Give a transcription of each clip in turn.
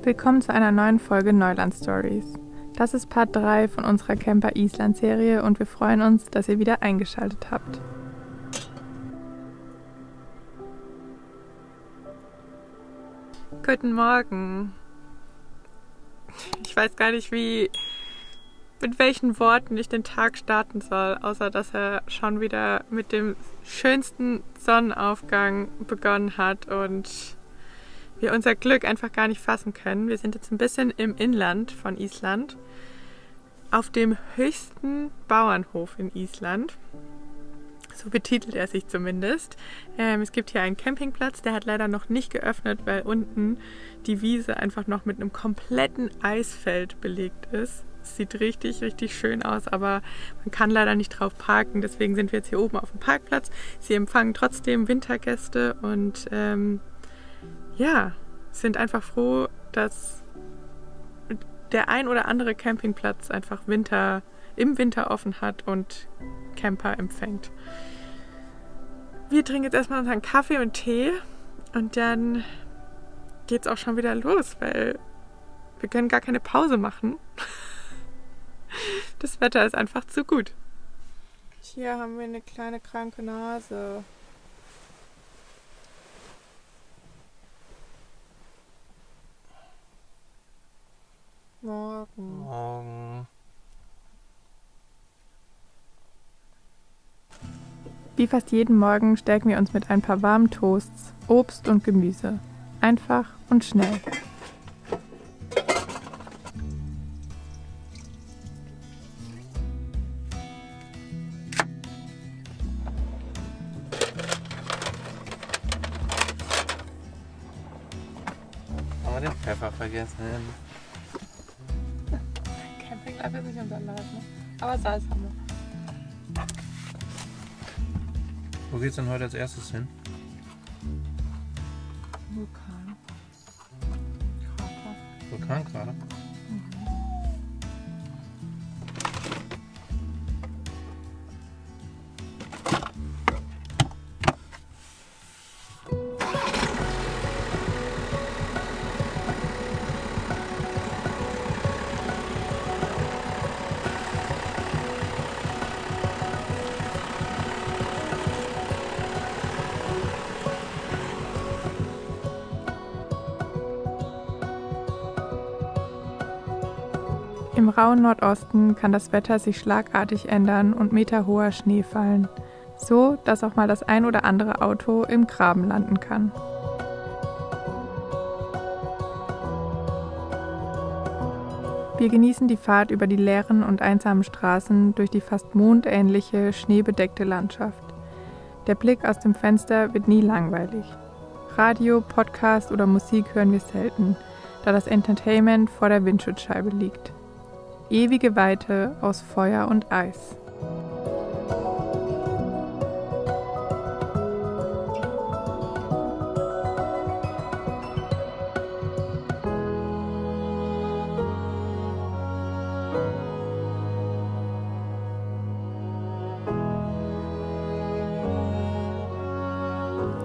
Willkommen zu einer neuen Folge Neuland Stories. Das ist Part 3 von unserer Camper Island Serie und wir freuen uns, dass ihr wieder eingeschaltet habt. Guten Morgen. Ich weiß gar nicht, mit welchen Worten ich den Tag starten soll, außer dass er schon wieder mit dem schönsten Sonnenaufgang begonnen hat und wir unser Glück einfach gar nicht fassen können. Wir sind jetzt ein bisschen im Inland von Island, auf dem höchsten Bauernhof in Island. So betitelt er sich zumindest. Es gibt hier einen Campingplatz, der hat leider noch nicht geöffnet, weil unten die Wiese einfach noch mit einem kompletten Eisfeld belegt ist. Es sieht richtig, richtig schön aus, aber man kann leider nicht drauf parken. Deswegen sind wir jetzt hier oben auf dem Parkplatz. Sie empfangen trotzdem Wintergäste und sind einfach froh, dass der ein oder andere Campingplatz einfach im Winter offen hat und Camper empfängt. Wir trinken jetzt erstmal unseren Kaffee und Tee und dann geht's auch schon wieder los, weil wir können gar keine Pause machen. Das Wetter ist einfach zu gut. Hier haben wir eine kleine kranke Nase. Morgen. Wie fast jeden Morgen stärken wir uns mit ein paar warmen Toasts, Obst und Gemüse. Einfach und schnell. Haben wir den Pfeffer vergessen? Campinglife ist nicht unser Laden, ne? Aber Salz haben wir. Wo geht's denn heute als erstes hin? Vulkan. Vulkankrater? Im rauen Nordosten kann das Wetter sich schlagartig ändern und meterhoher Schnee fallen, so dass auch mal das ein oder andere Auto im Graben landen kann. Wir genießen die Fahrt über die leeren und einsamen Straßen durch die fast mondähnliche, schneebedeckte Landschaft. Der Blick aus dem Fenster wird nie langweilig. Radio, Podcast oder Musik hören wir selten, da das Entertainment vor der Windschutzscheibe liegt. Ewige Weite aus Feuer und Eis.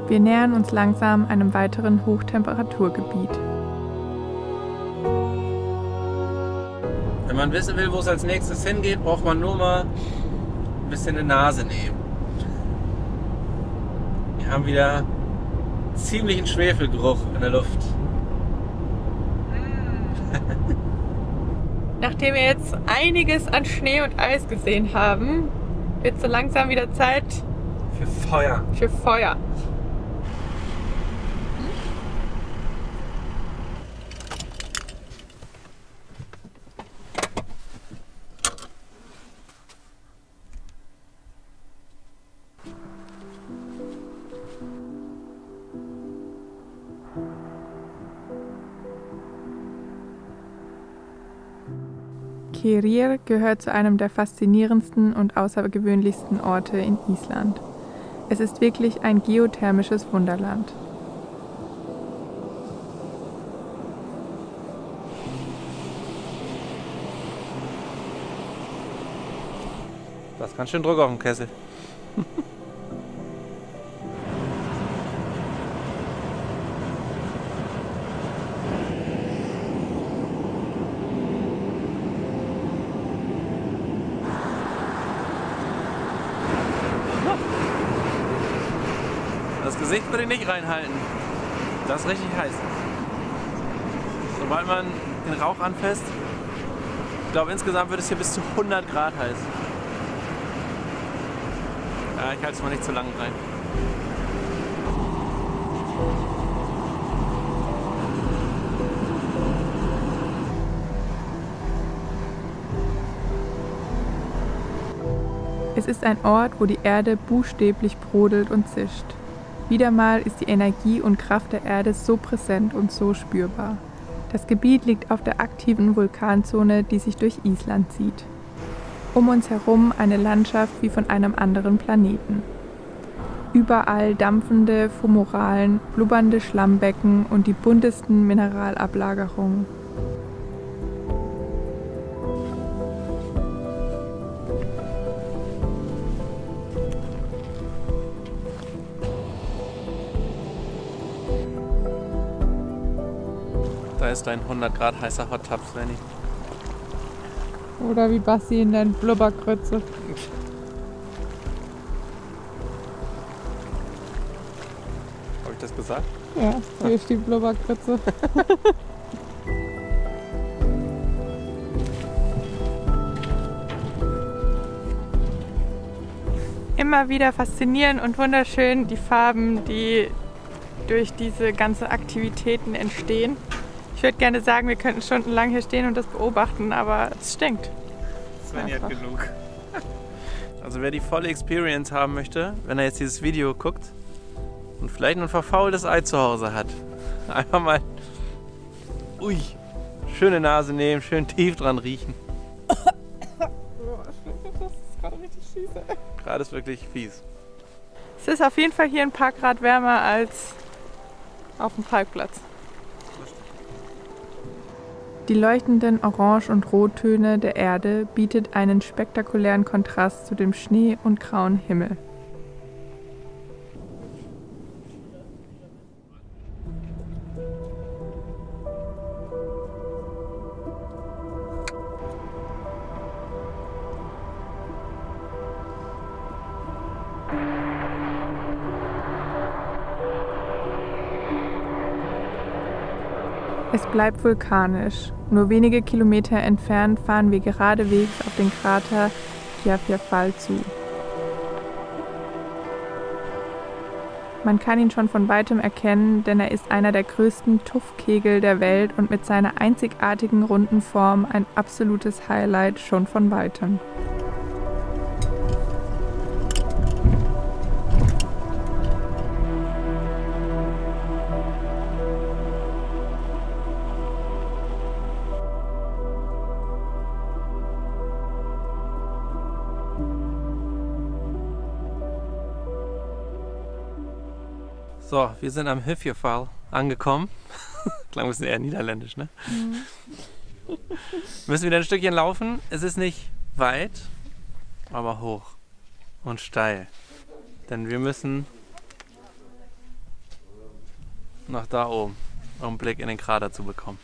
Wir nähern uns langsam einem weiteren Hochtemperaturgebiet. Wenn man wissen will, wo es als nächstes hingeht, braucht man nur mal ein bisschen eine Nase nehmen. Wir haben wieder ziemlichen Schwefelgeruch in der Luft. Nachdem wir jetzt einiges an Schnee und Eis gesehen haben, wird so langsam wieder Zeit Für Feuer. Kerir gehört zu einem der faszinierendsten und außergewöhnlichsten Orte in Island. Es ist wirklich ein geothermisches Wunderland. Das ist ganz schön Druck auf dem Kessel. Das Gesicht würde ich nicht reinhalten. Das ist richtig heiß. Sobald man den Rauch anfasst, ich glaube insgesamt wird es hier bis zu 100 Grad heiß. Ja, ich halte es mal nicht zu lang rein. Es ist ein Ort, wo die Erde buchstäblich brodelt und zischt. Wieder mal ist die Energie und Kraft der Erde so präsent und so spürbar. Das Gebiet liegt auf der aktiven Vulkanzone, die sich durch Island zieht. Um uns herum eine Landschaft wie von einem anderen Planeten. Überall dampfende Fumoralen, blubbernde Schlammbecken und die buntesten Mineralablagerungen. Da ist dein 100 Grad heißer Hot Tub, Svenny. Oder wie Basti in deinen Blubberkrütze. Habe ich das gesagt? Ja, hier ist die Blubberkrütze. Immer wieder faszinierend und wunderschön die Farben, die durch diese ganzen Aktivitäten entstehen. Ich würde gerne sagen, wir könnten stundenlang hier stehen und das beobachten, aber es stinkt. Svenny hat genug. Also wer die volle Experience haben möchte, wenn er jetzt dieses Video guckt und vielleicht ein verfaultes Ei zu Hause hat, einfach mal schöne Nase nehmen, schön tief dran riechen. Das ist gerade richtig fies. Gerade ist wirklich fies. Es ist auf jeden Fall hier ein paar Grad wärmer als auf dem Parkplatz. Die leuchtenden Orange- und Rottöne der Erde bietet einen spektakulären Kontrast zu dem Schnee- und grauen Himmel. Es bleibt vulkanisch. Nur wenige Kilometer entfernt fahren wir geradewegs auf den Krater Eyjafjallajökull zu. Man kann ihn schon von weitem erkennen, denn er ist einer der größten Tuffkegel der Welt und mit seiner einzigartigen runden Form ein absolutes Highlight schon von weitem. So, wir sind am Eyjafjallajökull angekommen. Klang ein bisschen eher niederländisch, ne? Mhm. Müssen wieder ein Stückchen laufen. Es ist nicht weit, aber hoch und steil. Denn wir müssen nach da oben, um einen Blick in den Krater zu bekommen.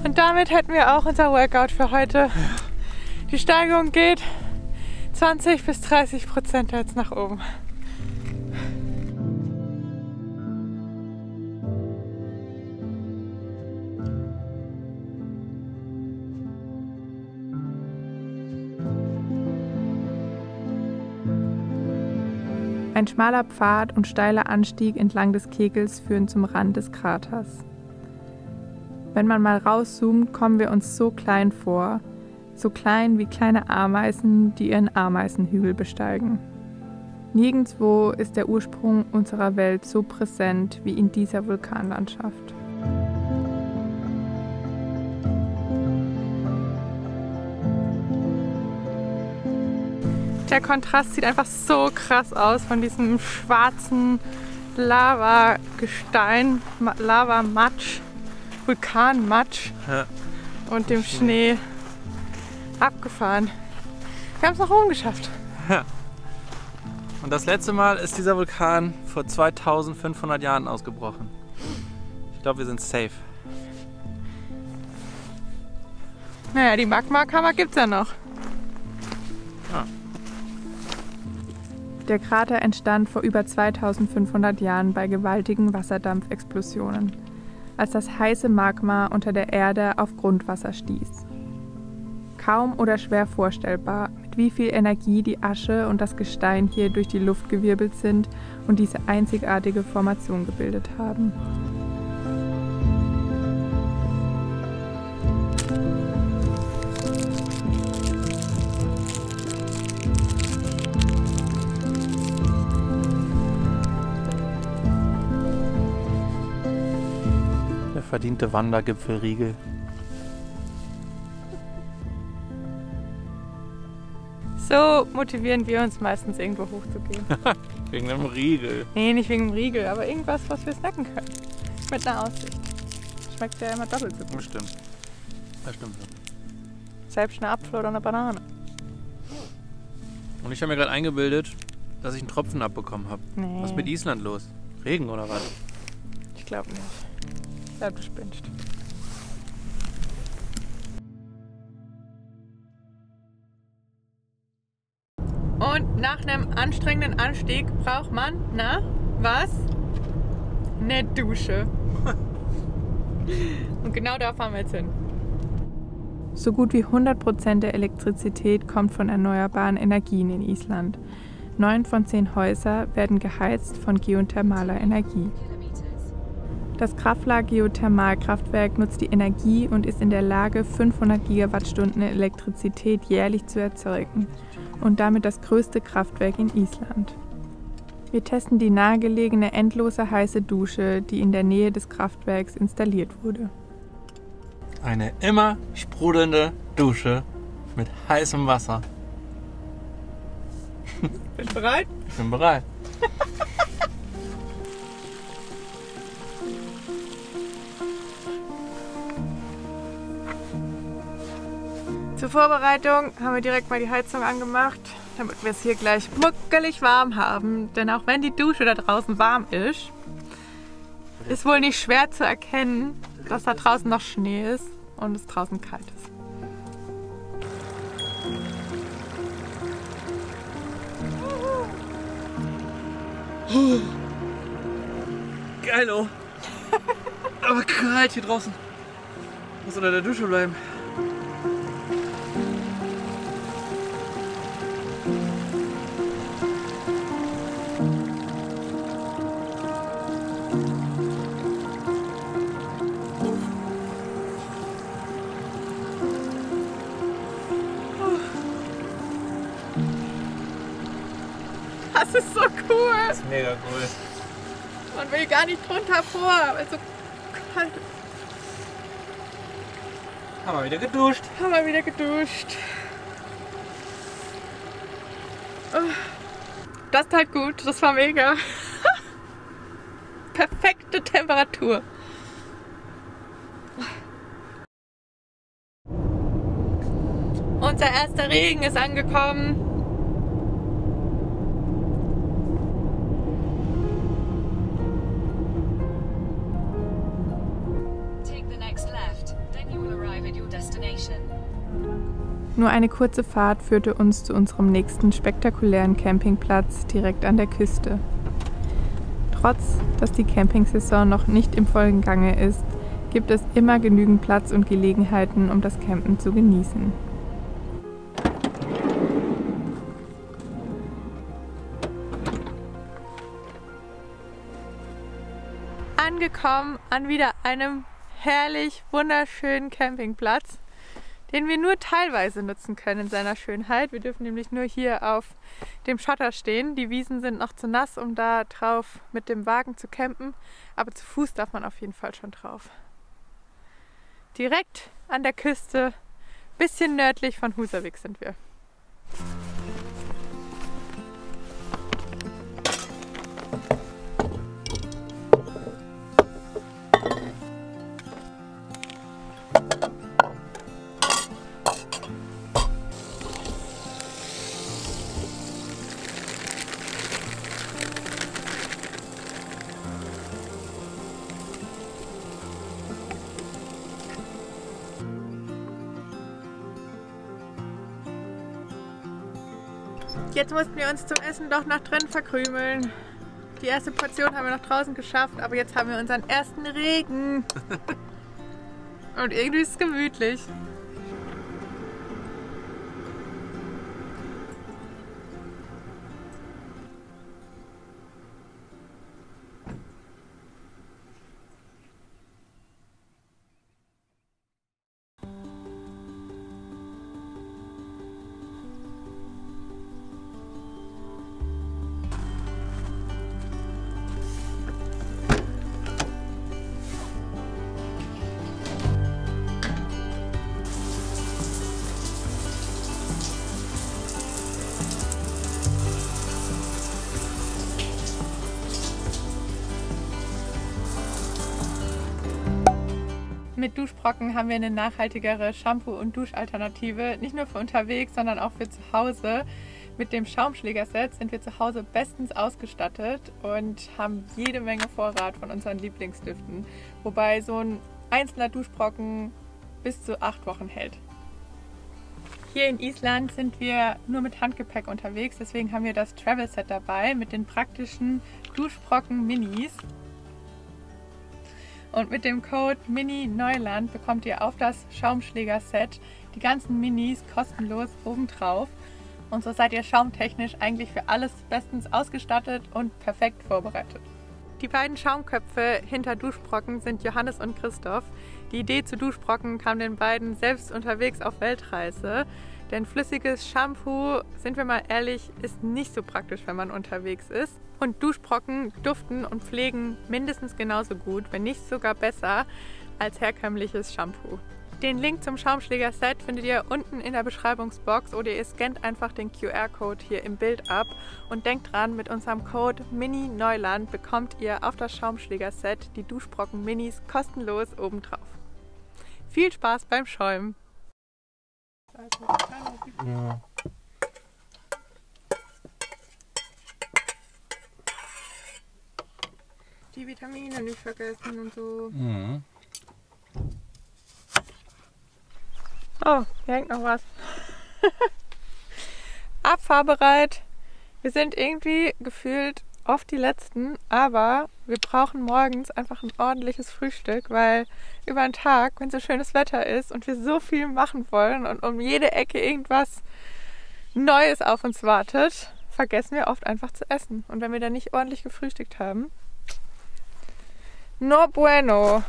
Und damit hätten wir auch unser Workout für heute. Die Steigung geht 20 bis 30% jetzt nach oben. Ein schmaler Pfad und steiler Anstieg entlang des Kegels führen zum Rand des Kraters. Wenn man mal rauszoomt, kommen wir uns so klein vor, so klein wie kleine Ameisen, die ihren Ameisenhügel besteigen. Nirgendwo ist der Ursprung unserer Welt so präsent wie in dieser Vulkanlandschaft. Der Kontrast sieht einfach so krass aus von diesem schwarzen Lavagestein, Lavamatsch, Vulkanmatsch, ja, und dem Schnee Abgefahren. Wir haben es nach oben geschafft. Ja. Und das letzte Mal ist dieser Vulkan vor 2500 Jahren ausgebrochen. Ich glaube, wir sind safe. Naja, die Magmakammer gibt's ja noch. Ah. Der Krater entstand vor über 2500 Jahren bei gewaltigen Wasserdampfexplosionen, als das heiße Magma unter der Erde auf Grundwasser stieß. Kaum oder schwer vorstellbar, mit wie viel Energie die Asche und das Gestein hier durch die Luft gewirbelt sind und diese einzigartige Formation gebildet haben. Der verdiente Wandergipfelriegel. So motivieren wir uns meistens irgendwo hochzugehen. Wegen einem Riegel. Nee, nicht wegen dem Riegel, aber irgendwas, was wir snacken können. Mit einer Aussicht. Schmeckt ja immer doppelt so gut. Das stimmt. Das stimmt. Selbst eine Apfel oder eine Banane. Und ich habe mir gerade eingebildet, dass ich einen Tropfen abbekommen habe. Nee. Was ist mit Island los? Regen oder was? Ich glaube nicht. Ich glaube, du spinnst. Und nach einem anstrengenden Anstieg braucht man, na, was? Eine Dusche. Und genau da fahren wir jetzt hin. So gut wie 100% der Elektrizität kommt von erneuerbaren Energien in Island. 9 von 10 Häuser werden geheizt von geothermaler Energie. Das Krafla Geothermalkraftwerk nutzt die Energie und ist in der Lage, 500 Gigawattstunden Elektrizität jährlich zu erzeugen und damit das größte Kraftwerk in Island. Wir testen die nahegelegene endlose heiße Dusche, die in der Nähe des Kraftwerks installiert wurde. Eine immer sprudelnde Dusche mit heißem Wasser. Bist du bereit? Ich bin bereit. Zur Vorbereitung haben wir direkt mal die Heizung angemacht, damit wir es hier gleich muckelig warm haben. Denn auch wenn die Dusche da draußen warm ist wohl nicht schwer zu erkennen, dass da draußen noch Schnee ist und es draußen kalt ist. Geilo. Aber kalt hier draußen. Muss unter der Dusche bleiben. Das ist so cool. Das ist mega cool. Man will gar nicht drunter vor, weil es so kalt ist. Haben wir wieder geduscht. Haben wir wieder geduscht. Das tat gut, das war mega. Perfekte Temperatur. Unser erster Regen ist angekommen. Nur eine kurze Fahrt führte uns zu unserem nächsten spektakulären Campingplatz direkt an der Küste. Trotz, dass die Campingsaison noch nicht im vollen Gange ist, gibt es immer genügend Platz und Gelegenheiten, um das Campen zu genießen. Angekommen an wieder einem herrlich wunderschönen Campingplatz, den wir nur teilweise nutzen können in seiner Schönheit. Wir dürfen nämlich nur hier auf dem Schotter stehen. Die Wiesen sind noch zu nass, um da drauf mit dem Wagen zu campen, aber zu Fuß darf man auf jeden Fall schon drauf. Direkt an der Küste, bisschen nördlich von Húsavík sind wir. Jetzt mussten wir uns zum Essen doch nach drinnen verkrümeln. Die erste Portion haben wir noch draußen geschafft, aber jetzt haben wir unseren ersten Regen. Und irgendwie ist es gemütlich. Mit Duschbrocken haben wir eine nachhaltigere Shampoo- und Duschalternative, nicht nur für unterwegs, sondern auch für zu Hause. Mit dem Schaumschläger-Set sind wir zu Hause bestens ausgestattet und haben jede Menge Vorrat von unseren Lieblingsdüften, wobei so ein einzelner Duschbrocken bis zu 8 Wochen hält. Hier in Island sind wir nur mit Handgepäck unterwegs, deswegen haben wir das Travel-Set dabei mit den praktischen Duschbrocken-Minis. Und mit dem Code MINI-NEULAND bekommt ihr auf das Schaumschläger-Set die ganzen Minis kostenlos obendrauf. Und so seid ihr schaumtechnisch eigentlich für alles bestens ausgestattet und perfekt vorbereitet. Die beiden Schaumköpfe hinter Duschbrocken sind Johannes und Christoph. Die Idee zu Duschbrocken kam den beiden selbst unterwegs auf Weltreise. Denn flüssiges Shampoo, sind wir mal ehrlich, ist nicht so praktisch, wenn man unterwegs ist. Und Duschbrocken duften und pflegen mindestens genauso gut, wenn nicht sogar besser, als herkömmliches Shampoo. Den Link zum Schaumschläger-Set findet ihr unten in der Beschreibungsbox oder ihr scannt einfach den QR-Code hier im Bild ab. Und denkt dran, mit unserem Code MINI-NEULAND bekommt ihr auf das Schaumschläger-Set die Duschbrocken-Minis kostenlos obendrauf. Viel Spaß beim Schäumen! Ja. Die Vitamine nicht vergessen und so. Mhm. Oh, hier hängt noch was. Abfahrbereit. Wir sind irgendwie gefühlt oft die Letzten, aber wir brauchen morgens einfach ein ordentliches Frühstück, weil über den Tag, wenn so schönes Wetter ist und wir so viel machen wollen und um jede Ecke irgendwas Neues auf uns wartet, vergessen wir oft einfach zu essen. Und wenn wir dann nicht ordentlich gefrühstückt haben, no bueno.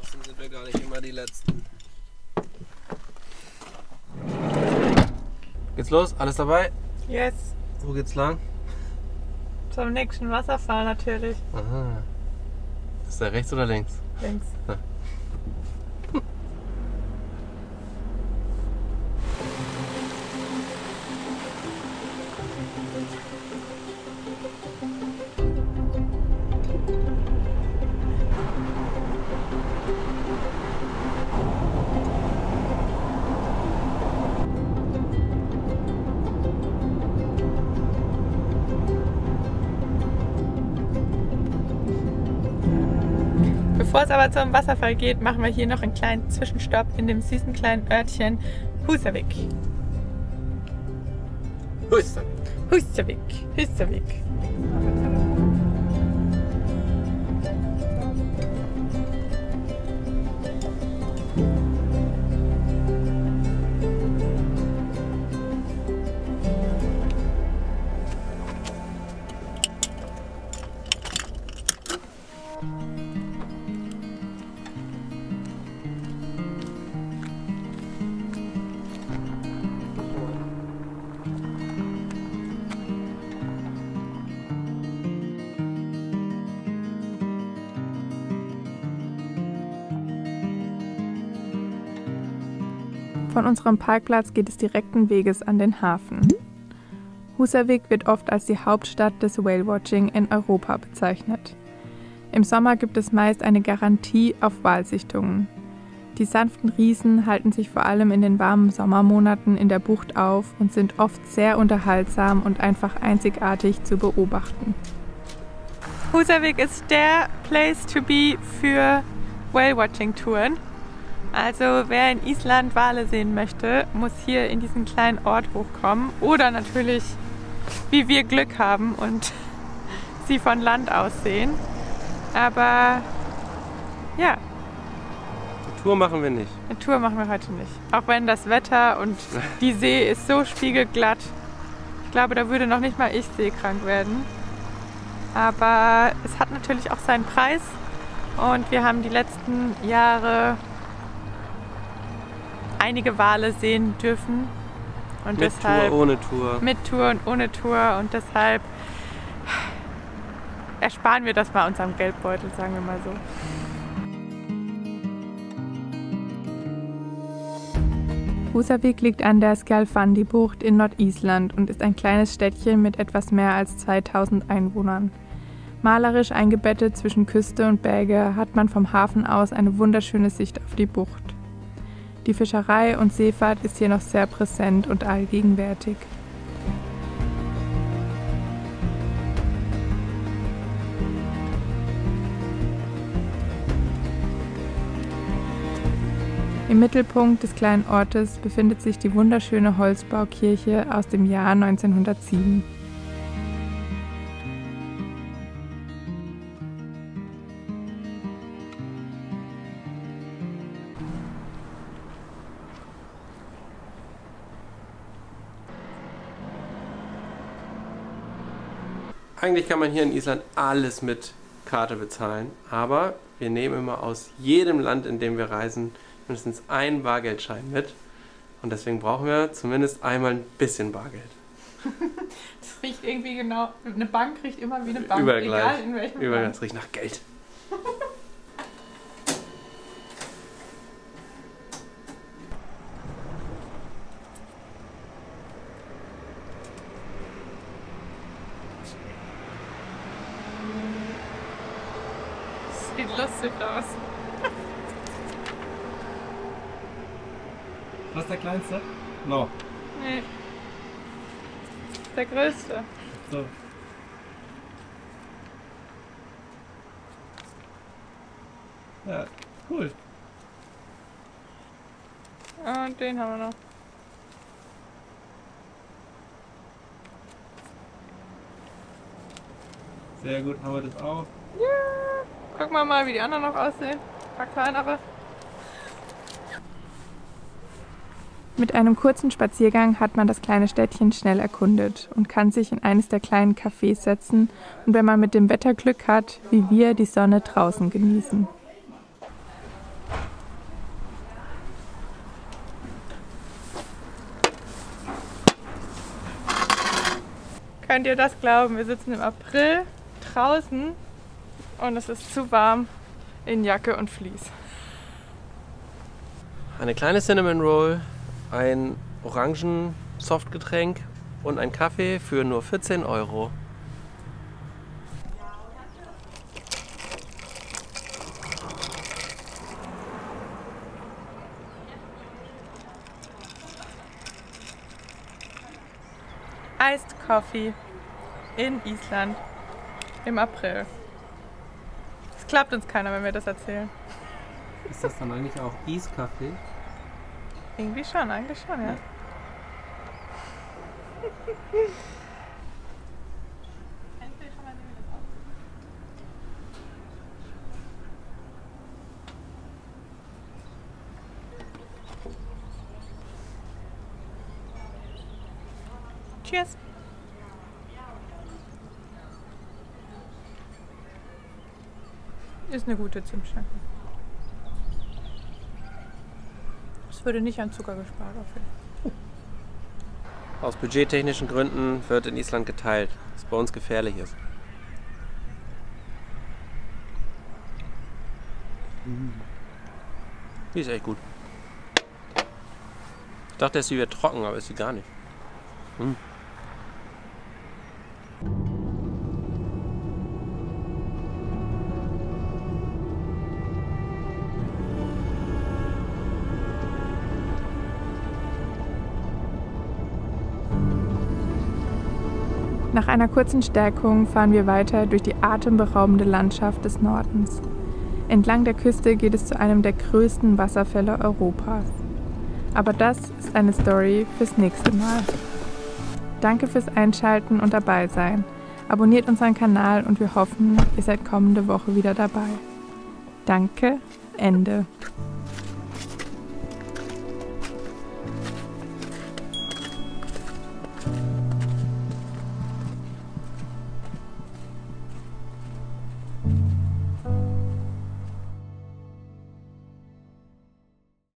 Außerdem sind wir gar nicht immer die Letzten. Geht's los? Alles dabei? Yes. Wo geht's lang? Zum nächsten Wasserfall natürlich. Aha. Ist der rechts oder links? Links. Ja. Bevor es aber zum Wasserfall geht, machen wir hier noch einen kleinen Zwischenstopp in dem süßen kleinen Örtchen Húsavík. Húsavík. Húsavík. Von unserem Parkplatz geht es direkten Weges an den Hafen. Húsavík wird oft als die Hauptstadt des Whale-Watching in Europa bezeichnet. Im Sommer gibt es meist eine Garantie auf Walsichtungen. Die sanften Riesen halten sich vor allem in den warmen Sommermonaten in der Bucht auf und sind oft sehr unterhaltsam und einfach einzigartig zu beobachten. Húsavík ist der Place to be für Whale-Watching-Touren. Also wer in Island Wale sehen möchte, muss hier in diesen kleinen Ort hochkommen. Oder natürlich, wie wir Glück haben und sie von Land aus sehen. Aber ja. Eine Tour machen wir nicht. Eine Tour machen wir heute nicht. Auch wenn das Wetter und die See ist so spiegelglatt. Ich glaube, da würde noch nicht mal ich seekrank werden. Aber es hat natürlich auch seinen Preis. Und wir haben die letzten Jahre einige Wale sehen dürfen. Und mit deshalb, Tour, ohne Tour. Mit Tour und ohne Tour. Und deshalb ersparen wir das mal unserem Geldbeutel, sagen wir mal so. Húsavík liegt an der Skjaldfandibucht in Nordisland und ist ein kleines Städtchen mit etwas mehr als 2000 Einwohnern. Malerisch eingebettet zwischen Küste und Berge hat man vom Hafen aus eine wunderschöne Sicht auf die Bucht. Die Fischerei und Seefahrt ist hier noch sehr präsent und allgegenwärtig. Im Mittelpunkt des kleinen Ortes befindet sich die wunderschöne Holzbaukirche aus dem Jahr 1907. Eigentlich kann man hier in Island alles mit Karte bezahlen, aber wir nehmen immer aus jedem Land, in dem wir reisen, mindestens einen Bargeldschein mit. Und deswegen brauchen wir zumindest einmal ein bisschen Bargeld. Das riecht irgendwie genau. Eine Bank riecht immer wie eine Bank. Überall egal gleich. in welchem Überall, Land. es riecht nach Geld. Sieht lustig aus. Was ist der kleinste? No. Nee. Der größte. So. Ja, cool. Und den haben wir noch. Sehr gut, haben wir das auch. Ja. Gucken wir mal, wie die anderen noch aussehen. Ein paar kleinere. Mit einem kurzen Spaziergang hat man das kleine Städtchen schnell erkundet und kann sich in eines der kleinen Cafés setzen und wenn man mit dem Wetter Glück hat, wie wir, die Sonne draußen genießen. Könnt ihr das glauben? Wir sitzen im April draußen und es ist zu warm in Jacke und Vlies. Eine kleine Cinnamon Roll, ein Orangen-Softgetränk und ein Kaffee für nur 14 €. Iced Coffee in Island im April. Es klappt uns keiner, wenn wir das erzählen. Ist das dann eigentlich auch Eskaffee? Irgendwie schon, eigentlich schon, ja. Cheers! Ist eine gute Zimtschnecke. Es würde nicht an Zucker gespart, auf jeden Fall. Aus budgettechnischen Gründen wird in Island geteilt, was bei uns gefährlich ist. Die ist echt gut. Ich dachte, sie wird trocken, aber ist sie gar nicht. Nach einer kurzen Stärkung fahren wir weiter durch die atemberaubende Landschaft des Nordens. Entlang der Küste geht es zu einem der größten Wasserfälle Europas. Aber das ist eine Story fürs nächste Mal. Danke fürs Einschalten und dabei sein. Abonniert unseren Kanal und wir hoffen, ihr seid kommende Woche wieder dabei. Danke, Ende.